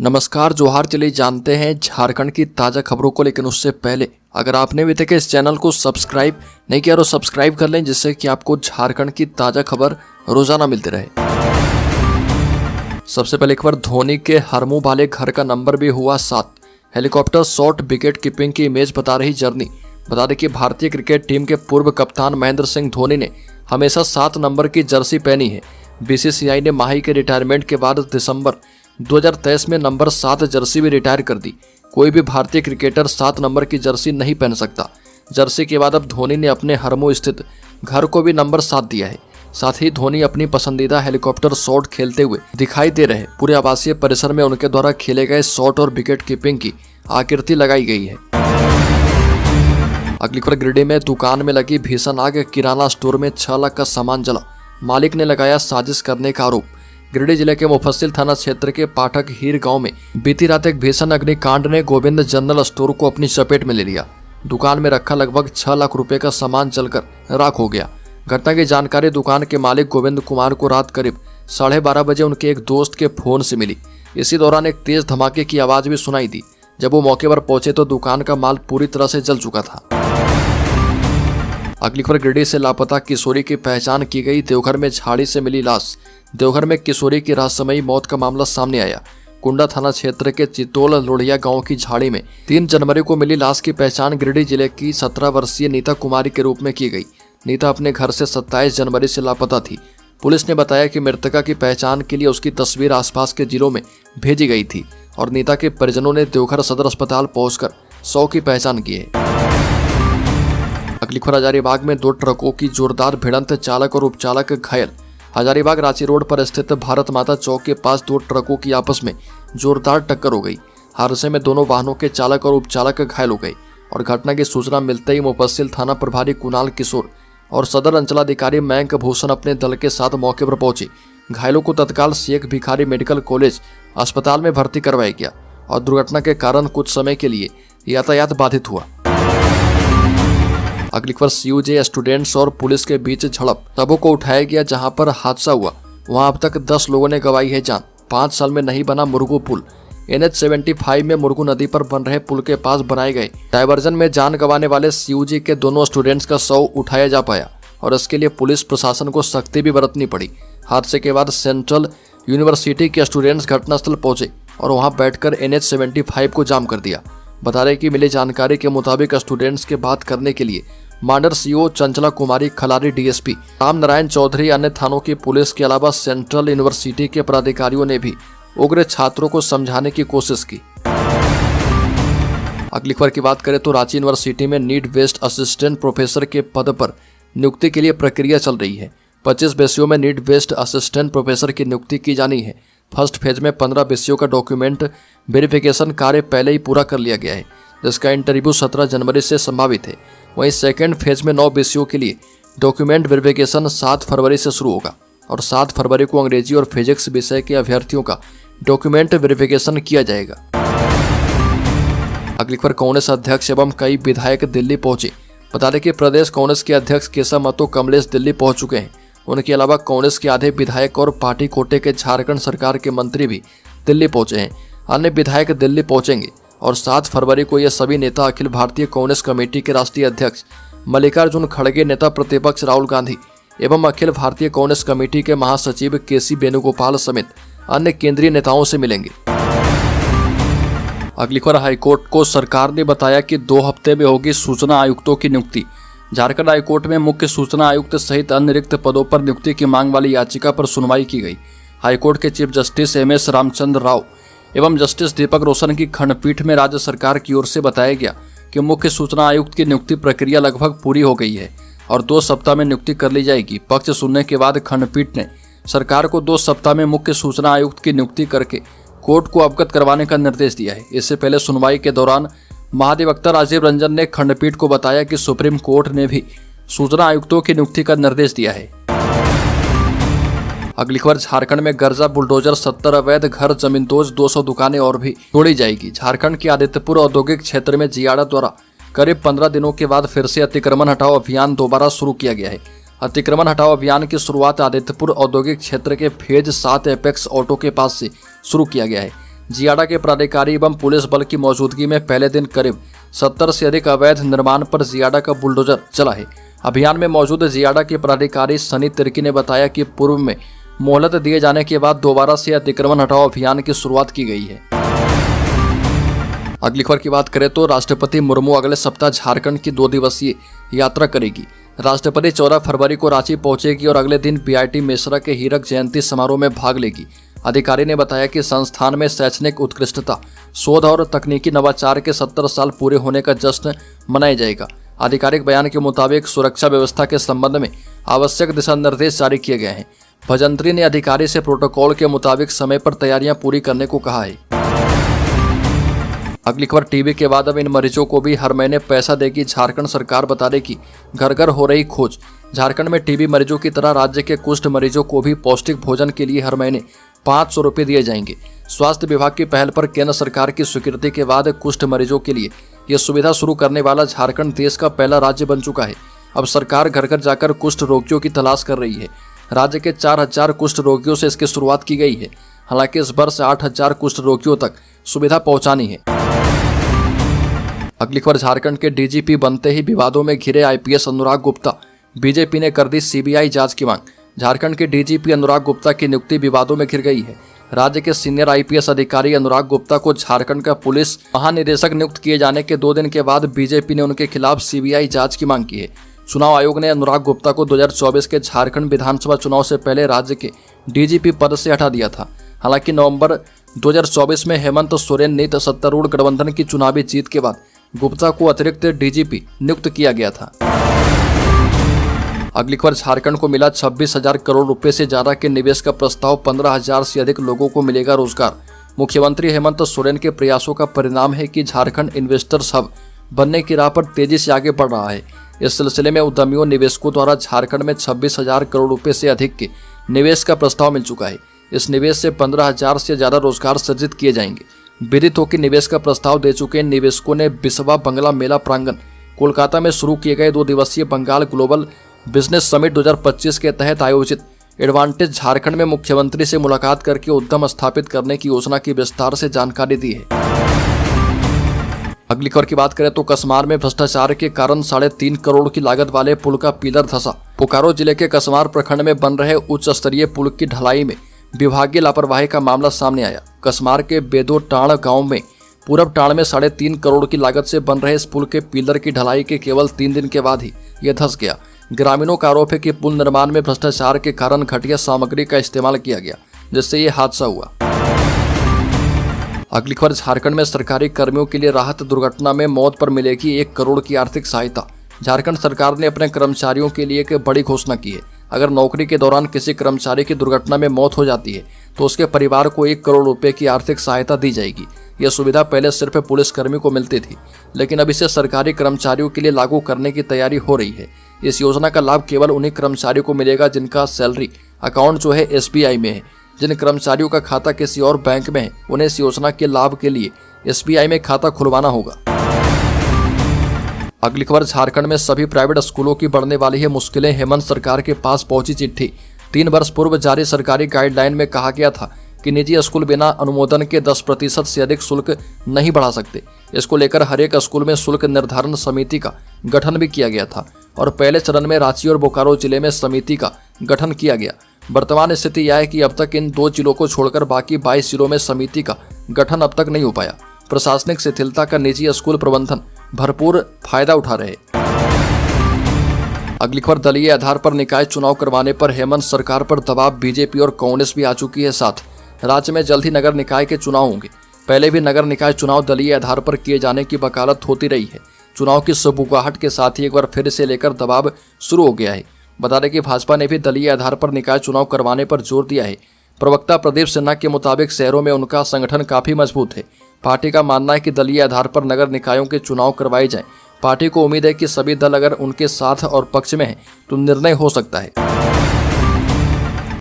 नमस्कार जोहार। चलिए जानते हैं झारखंड की ताज़ा खबरों को, लेकिन उससे पहले अगर आपने अभी तक इस चैनल को सब्सक्राइब नहीं किया तो सब्सक्राइब कर लें, जिससे कि आपको झारखंड की ताज़ा खबर रोजाना मिलती रहे। सबसे पहले खबर, धोनी के हरमू वाले घर का नंबर भी हुआ 7। हेलीकॉप्टर शॉट विकेट कीपिंग की इमेज बता रही जर्नी। बता दें कि भारतीय क्रिकेट टीम के पूर्व कप्तान महेंद्र सिंह धोनी ने हमेशा 7 नंबर की जर्सी पहनी है। बीसीसीआई ने माही के रिटायरमेंट के बाद दिसंबर 2023 में नंबर 7 जर्सी भी रिटायर कर दी। कोई भी भारतीय क्रिकेटर 7 नंबर की जर्सी नहीं पहन सकता। जर्सी के बाद अब धोनी ने अपने हरमू स्थित घर को भी नंबर 7 दिया है। साथ ही धोनी अपनी पसंदीदा हेलीकॉप्टर शॉट खेलते हुए दिखाई दे रहे। पूरे आवासीय परिसर में उनके द्वारा खेले गए शॉट और विकेट कीपिंग की आकृति लगाई गई है। अगली खबर, गिरिडीह में दुकान में लगी भीषण आग। किराना स्टोर में 6 लाख का सामान जला। मालिक ने लगाया साजिश करने का आरोप। गिरिडीह जिले के मुफस्सिल थाना क्षेत्र के पाठक हीर गांव में बीती रात एक भीषण अग्निकांड ने गोविंद जनरल स्टोर को अपनी चपेट में ले लिया। दुकान में रखा लगभग 6 लाख रुपए का सामान जलकर राख हो गया। घटना की जानकारी दुकान के मालिक गोविंद कुमार को रात करीब 12:30 बजे उनके एक दोस्त के फोन से मिली। इसी दौरान एक तेज धमाके की आवाज भी सुनाई दी। जब वो मौके पर पहुंचे तो दुकान का माल पूरी तरह से जल चुका था। अगली खबर, गिरिडीह से लापता किशोरी की पहचान की गई। देवघर में झाड़ी से मिली लाश। देवघर में किशोरी की रहस्यमयी मौत का मामला सामने आया। कुंडा थाना क्षेत्र के चितोल लोढ़िया गांव की झाड़ी में 3 जनवरी को मिली लाश की पहचान गिरिडीह जिले की 17 वर्षीय नीता कुमारी के रूप में की गई। नीता अपने घर से 27 जनवरी से लापता थी। पुलिस ने बताया कि मृतका की पहचान के लिए उसकी तस्वीर आसपास के जिलों में भेजी गई थी और नीता के परिजनों ने देवघर सदर अस्पताल पहुंचकर 100 की पहचान की है। अगली खबर, हजारीबाग में 2 ट्रकों की जोरदार भिड़ंत, चालक और उपचालक घायल। हजारीबाग रांची रोड पर स्थित भारत माता चौक के पास 2 ट्रकों की आपस में जोरदार टक्कर हो गई। हादसे में दोनों वाहनों के चालक और उपचालक घायल हो गए और घटना की सूचना मिलते ही मुफस्सिल थाना प्रभारी कुणाल किशोर और सदर अंचलाधिकारी मयंक भूषण अपने दल के साथ मौके पर पहुंचे। घायलों को तत्काल शेख भिखारी मेडिकल कॉलेज अस्पताल में भर्ती करवाया गया और दुर्घटना के कारण कुछ समय के लिए यातायात बाधित हुआ। अगली खबर, सीयूजे स्टूडेंट्स और पुलिस के बीच झड़प। सबों को उठाया गया जहां पर हादसा हुआ वहां अब तक 10 लोगों ने गंवाई है जान। 5 साल में नहीं बना मुरगू पुल। NH-75 में मुरगू नदी पर बन रहे पुल के पास बनाए गए डायवर्जन में जान गंवाने वाले सीयूजे के दोनों स्टूडेंट्स का शव उठाया जा पाया और इसके लिए पुलिस प्रशासन को सख्ती भी बरतनी पड़ी। हादसे के बाद सेंट्रल यूनिवर्सिटी के स्टूडेंट्स घटनास्थल पहुंचे और वहां बैठकर NH-75 को जाम कर दिया। बता रहे कि मिली जानकारी के मुताबिक स्टूडेंट्स के बात करने के लिए मांडर सीओ चंचला कुमारी, खलारी डीएसपी राम नारायण चौधरी, अन्य थानों की पुलिस के अलावा सेंट्रल यूनिवर्सिटी के पदाधिकारियों ने भी उग्र छात्रों को समझाने की कोशिश की। अगली खबर की बात करें तो रांची यूनिवर्सिटी में नीड बेस्ड असिस्टेंट प्रोफेसर के पद पर नियुक्ति के लिए प्रक्रिया चल रही है। 25 विषयों में नीड बेस्ड असिस्टेंट प्रोफेसर की नियुक्ति की जानी है। फर्स्ट फेज में 15 विषयों का डॉक्यूमेंट वेरिफिकेशन कार्य पहले ही पूरा कर लिया गया है, जिसका इंटरव्यू 17 जनवरी से संभावित है। वहीं सेकेंड फेज में 9 विषयों के लिए डॉक्यूमेंट वेरिफिकेशन 7 फरवरी से शुरू होगा और 7 फरवरी को अंग्रेजी और फिजिक्स विषय के अभ्यर्थियों का डॉक्यूमेंट वेरिफिकेशन किया जाएगा। अगली खबर, कांग्रेस अध्यक्ष एवं कई विधायक दिल्ली पहुंचे। बता दें कि प्रदेश कांग्रेस के अध्यक्ष केशव महतो कमलेश दिल्ली पहुंच चुके हैं। उनके अलावा कांग्रेस के आधे विधायक और पार्टी कोटे के झारखंड सरकार के मंत्री भी दिल्ली पहुंचे हैं। अन्य विधायक दिल्ली पहुंचेंगे और 7 फरवरी को ये सभी नेता अखिल भारतीय कांग्रेस कमेटी के राष्ट्रीय अध्यक्ष मल्लिकार्जुन खड़गे, नेता प्रतिपक्ष राहुल गांधी एवं अखिल भारतीय कांग्रेस कमेटी के महासचिव केसी वेणुगोपाल समेत अन्य केंद्रीय नेताओं से मिलेंगे। अगली खबर, हाईकोर्ट को सरकार ने बताया कि 2 हफ्ते में होगी सूचना आयुक्तों की नियुक्ति। झारखंड हाईकोर्ट में मुख्य सूचना आयुक्त सहित अन्य रिक्त पदों पर नियुक्ति की मांग वाली याचिका पर सुनवाई की गई। हाईकोर्ट के chief justice MS Ramchandra Rao एवं जस्टिस दीपक रोशन की खंडपीठ में राज्य सरकार की ओर से बताया गया कि मुख्य सूचना आयुक्त की नियुक्ति प्रक्रिया लगभग पूरी हो गई है और 2 सप्ताह में नियुक्ति कर ली जाएगी। पक्ष सुनने के बाद खंडपीठ ने सरकार को 2 सप्ताह में मुख्य सूचना आयुक्त की नियुक्ति करके कोर्ट को अवगत करवाने का निर्देश दिया है। इससे पहले सुनवाई के दौरान महाधिवक्ता राजीव रंजन ने खंडपीठ को बताया कि सुप्रीम कोर्ट ने भी सूचना आयुक्तों की नियुक्ति का निर्देश दिया है। अगली खबर, झारखंड में गर्जा बुलडोजर, 70 अवैध घर, जमींदोज, 200 दुकानें और भी तोड़ी जाएगी। झारखंड के आदित्यपुर औद्योगिक क्षेत्र में जियाड़ा द्वारा करीब 15 दिनों के बाद फिर से अतिक्रमण हटाओ अभियान दोबारा शुरू किया गया है। अतिक्रमण हटाओ अभियान की शुरुआत आदित्यपुर औद्योगिक क्षेत्र के फेज 7 एपेक्स ऑटो के पास से शुरू किया गया है। जियाडा के प्राधिकारी एवं पुलिस बल की मौजूदगी में पहले दिन करीब 70 से अधिक अवैध निर्माण पर जियाडा का बुलडोजर चला है। अभियान में मौजूद जियाडा के प्राधिकारी सनी तिर्की ने बताया कि पूर्व में मोहलत दिए जाने के बाद दोबारा से अतिक्रमण हटाओ अभियान की शुरुआत की गई है। अगली खबर की बात करें तो राष्ट्रपति मुर्मू अगले सप्ताह झारखंड की 2 दिवसीय यात्रा करेगी। राष्ट्रपति 14 फरवरी को रांची पहुंचेगी और अगले दिन बीआईटी मिश्रा के हीरक जयंती समारोह में भाग लेगी। अधिकारी ने बताया कि संस्थान में शैक्षणिक उत्कृष्टता, शोध और तकनीकी नवाचार के 70 साल पूरे होने का जश्न मनाया जाएगा। आधिकारिक बयान के मुताबिक सुरक्षा व्यवस्था के संबंध में आवश्यक दिशा निर्देश जारी किए गए हैं। भजंत्री ने अधिकारी से प्रोटोकॉल के मुताबिक समय पर तैयारियां पूरी करने को कहा है। अगली खबर टीबी के बाद अब इन मरीजों को भी हर महीने पैसा देगी झारखंड सरकार, बता रही कि घर घर हो रही खोज। झारखंड में टीबी मरीजों की तरह राज्य के कुष्ठ मरीजों को भी पौष्टिक भोजन के लिए हर महीने 500 रुपये दिए जाएंगे। स्वास्थ्य विभाग की पहल पर केंद्र सरकार की स्वीकृति के बाद कुष्ठ मरीजों के लिए यह सुविधा शुरू करने वाला झारखंड देश का पहला राज्य बन चुका है। अब सरकार घर घर जाकर कुष्ठ रोगियों की तलाश कर रही है। राज्य के 4000 कुष्ठ रोगियों से इसकी शुरुआत की गई है। हालांकि इस वर्ष 8000 कुष्ठ रोगियों तक सुविधा पहुंचानी है। अगली खबर झारखंड के डीजीपी बनते ही विवादों में घिरे आईपीएस अनुराग गुप्ता, बीजेपी ने कर दी सीबीआई जांच की मांग। झारखंड के डीजीपी अनुराग गुप्ता की नियुक्ति विवादों में घिर गई है। राज्य के सीनियर आईपीएस अधिकारी अनुराग गुप्ता को झारखंड का पुलिस महानिदेशक नियुक्त किए जाने के 2 दिन के बाद बीजेपी ने उनके खिलाफ सीबीआई जांच की मांग की है। चुनाव आयोग ने अनुराग गुप्ता को 2024 के झारखंड विधानसभा चुनाव से पहले राज्य के डीजीपी पद से हटा दिया था। हालांकि नवंबर 2024 में हेमंत सोरेन नीत सत्तारूढ़ गठबंधन की चुनावी जीत के बाद गुप्ता को अतिरिक्त डीजीपी नियुक्त किया गया था। अगली खबर झारखंड को मिला 26,000 करोड़ रुपए से ज्यादा के निवेश का प्रस्ताव, 15,000 से अधिक लोगों को मिलेगा रोजगार। मुख्यमंत्री हेमंत सोरेन के प्रयासों का परिणाम है कि झारखंड इन्वेस्टर्स हब बनने की राह पर तेजी से आगे बढ़ रहा है। इस सिलसिले में उद्यमियों निवेशकों द्वारा झारखंड में 26,000 करोड़ रुपए से अधिक के निवेश का प्रस्ताव मिल चुका है। इस निवेश से 15,000 से ज्यादा रोजगार सृजित किए जाएंगे। विदित हो कि निवेश का प्रस्ताव दे चुके निवेशकों ने बिस्वा बंगला मेला प्रांगण कोलकाता में शुरू किए गए 2 दिवसीय बंगाल ग्लोबल बिजनेस समिट 2025 के तहत आयोजित एडवांटेज झारखंड में मुख्यमंत्री से मुलाकात करके उद्यम स्थापित करने की योजना की विस्तार से जानकारी दी है। अगली खबर की बात करें तो कसमार में भ्रष्टाचार के कारण 3.5 करोड़ की लागत वाले पुल का पिलर धंसा। बोकारो जिले के कसमार प्रखंड में बन रहे उच्च स्तरीय पुल की ढलाई में विभागीय लापरवाही का मामला सामने आया। कसमार के बेदो टाण गांव में पूरब टाण में 3.5 करोड़ की लागत से बन रहे इस पुल के पिलर की ढलाई के केवल 3 दिन के बाद ही यह धंस गया। ग्रामीणों का आरोप है कि पुल निर्माण में भ्रष्टाचार के कारण घटिया सामग्री का इस्तेमाल किया गया, जिससे ये हादसा हुआ। अगली खबर झारखंड में सरकारी कर्मियों के लिए राहत, दुर्घटना में मौत पर मिलेगी 1 करोड़ की आर्थिक सहायता। झारखंड सरकार ने अपने कर्मचारियों के लिए एक बड़ी घोषणा की है। अगर नौकरी के दौरान किसी कर्मचारी की दुर्घटना में मौत हो जाती है तो उसके परिवार को 1 करोड़ रुपए की आर्थिक सहायता दी जाएगी। यह सुविधा पहले सिर्फ पुलिसकर्मी को मिलती थी, लेकिन अब इसे सरकारी कर्मचारियों के लिए लागू करने की तैयारी हो रही है। इस योजना का लाभ केवल उन्हीं कर्मचारियों को मिलेगा जिनका सैलरी अकाउंट जो है SBI में है। जिन कर्मचारियों का खाता किसी और बैंक में है उन्हें इस योजना के लाभ के लिए SBI में खाता खुलवाना होगा। अगली खबर झारखंड में सभी प्राइवेट स्कूलों की बढ़ने वाली है मुश्किलें, हेमंत सरकार के पास पहुंची चिट्ठी। 3 वर्ष पूर्व जारी सरकारी गाइडलाइन में कहा गया था कि निजी स्कूल बिना अनुमोदन के 10% से अधिक शुल्क नहीं बढ़ा सकते। इसको लेकर हर एक स्कूल में शुल्क निर्धारण समिति का गठन भी किया गया था और पहले चरण में रांची और बोकारो जिले में समिति का गठन किया गया। वर्तमान स्थिति यह है कि अब तक इन 2 जिलों को छोड़कर बाकी 22 जिलों में समिति का गठन अब तक नहीं हो पाया। प्रशासनिक शिथिलता का निजी स्कूल प्रबंधन भरपूर फायदा उठा रहे। अगली खबर दलीय आधार पर निकाय चुनाव करवाने पर हेमंत सरकार पर दबाव, बीजेपी और कांग्रेस भी आ चुकी है साथ। राज्य में जल्द ही नगर निकाय के चुनाव होंगे। पहले भी नगर निकाय चुनाव दलीय आधार पर किए जाने की वकालत होती रही है। चुनाव की सुबुगाहट के साथ ही एक बार फिर से लेकर दबाव शुरू हो गया है। बता दें कि भाजपा ने भी दलीय आधार पर निकाय चुनाव करवाने पर जोर दिया है। प्रवक्ता प्रदीप सिन्हा के मुताबिक शहरों में उनका संगठन काफी मजबूत है। पार्टी का मानना है कि दलीय आधार पर नगर निकायों के चुनाव करवाए जाएं। पार्टी को उम्मीद है कि सभी दल अगर उनके साथ और पक्ष में हैं तो निर्णय हो सकता है।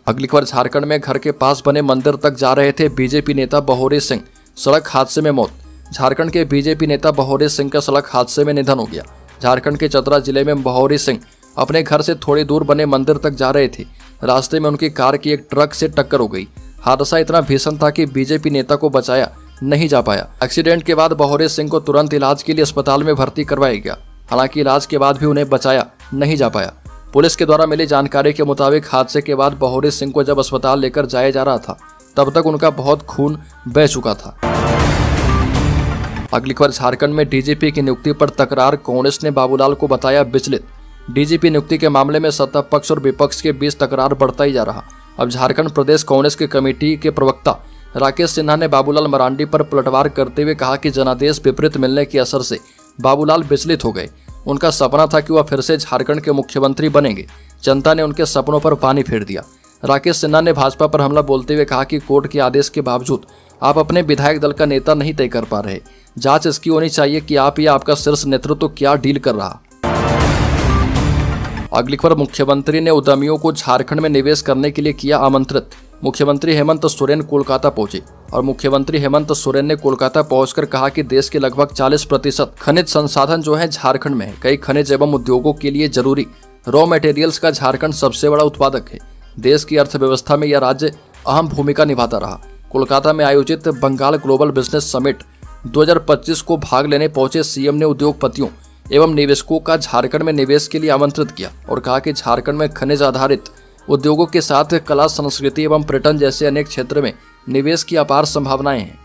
अगली खबर झारखंड में घर के पास बने मंदिर तक जा रहे थे बीजेपी नेता बहोरी सिंह, सड़क हादसे में मौत। झारखंड के बीजेपी नेता बहोरी सिंह का सड़क हादसे में निधन हो गया। झारखंड के चतरा जिले में बहोरी सिंह अपने घर से थोड़ी दूर बने मंदिर तक जा रहे थे। रास्ते में उनकी कार की एक ट्रक से टक्कर हो गई। हादसा इतना भीषण था कि बीजेपी नेता को बचाया नहीं जा पाया। एक्सीडेंट के बाद बहोरे सिंह को तुरंत इलाज के लिए अस्पताल में भर्ती करवाया गया। हालांकि इलाज के बाद भी उन्हें बचाया नहीं जा पाया। पुलिस के द्वारा मिली जानकारी के मुताबिक हादसे के बाद बहोरे सिंह को जब अस्पताल लेकर जाया जा रहा था तब तक उनका बहुत खून बह चुका था। अगली खबर, झारखंड में डीजीपी की नियुक्ति पर तकरार, कांग्रेस ने बाबूलाल को बताया विचलित। डीजीपी नियुक्ति के मामले में सत्ता पक्ष और विपक्ष के बीच तकरार बढ़ता ही जा रहा। अब झारखंड प्रदेश कांग्रेस की कमेटी के प्रवक्ता राकेश सिन्हा ने बाबूलाल मरांडी पर पलटवार करते हुए कहा कि जनादेश विपरीत मिलने के असर से बाबूलाल विचलित हो गए। उनका सपना था कि वह फिर से झारखंड के मुख्यमंत्री बनेंगे। जनता ने उनके सपनों पर पानी फेर दिया। राकेश सिन्हा ने भाजपा पर हमला बोलते हुए कहा कि कोर्ट के आदेश के बावजूद आप अपने विधायक दल का नेता नहीं तय कर पा रहे। जांच इसकी होनी चाहिए कि आप या आपका शीर्ष नेतृत्व क्या डील कर रहा। अगली खबर, मुख्यमंत्री ने उद्यमियों को झारखंड में निवेश करने के लिए किया आमंत्रित। मुख्यमंत्री हेमंत सोरेन कोलकाता पहुंचे और मुख्यमंत्री हेमंत सोरेन ने कोलकाता पहुंचकर कहा कि देश के लगभग 40% खनिज संसाधन जो है झारखंड में है। कई खनिज एवं उद्योगों के लिए जरूरी रॉ मटेरियल्स का झारखंड सबसे बड़ा उत्पादक है। देश की अर्थव्यवस्था में यह राज्य अहम भूमिका निभाता रहा। कोलकाता में आयोजित बंगाल ग्लोबल बिजनेस समिट 2025 को भाग लेने पहुंचे सीएम ने उद्योगपतियों एवं निवेशकों का झारखंड में निवेश के लिए आमंत्रित किया और कहा कि झारखंड में खनिज आधारित उद्योगों के साथ कला, संस्कृति एवं पर्यटन जैसे अनेक क्षेत्र में निवेश की अपार संभावनाएं हैं।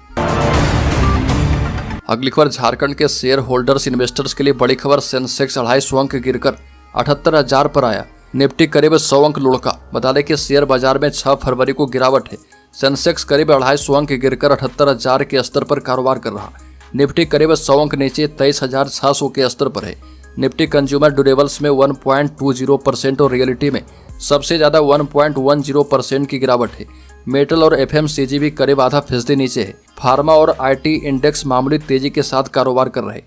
अगली खबर, झारखंड के शेयर होल्डर्स इन्वेस्टर्स के लिए बड़ी खबर, सेंसेक्स 250 अंक गिरकर 78,000 पर आया। निफ्टी करीब 100 अंक लुढ़का। बता दें कि शेयर बाजार में 6 फरवरी को गिरावट है। सेंसेक्स करीब 250 अंक गिरकर 78,000 के स्तर पर कारोबार कर रहा। निफ्टी करीब 100 अंक नीचे 23,600 के स्तर पर है। निफ्टी कंज्यूमर ड्यूरेबल्स में 1.20% और रियलिटी में सबसे ज्यादा 1.10% की गिरावट है। मेटल और एफएमसीजी भी करीब 0.5% नीचे है। फार्मा और आईटी इंडेक्स मामूली तेजी के साथ कारोबार कर रहे।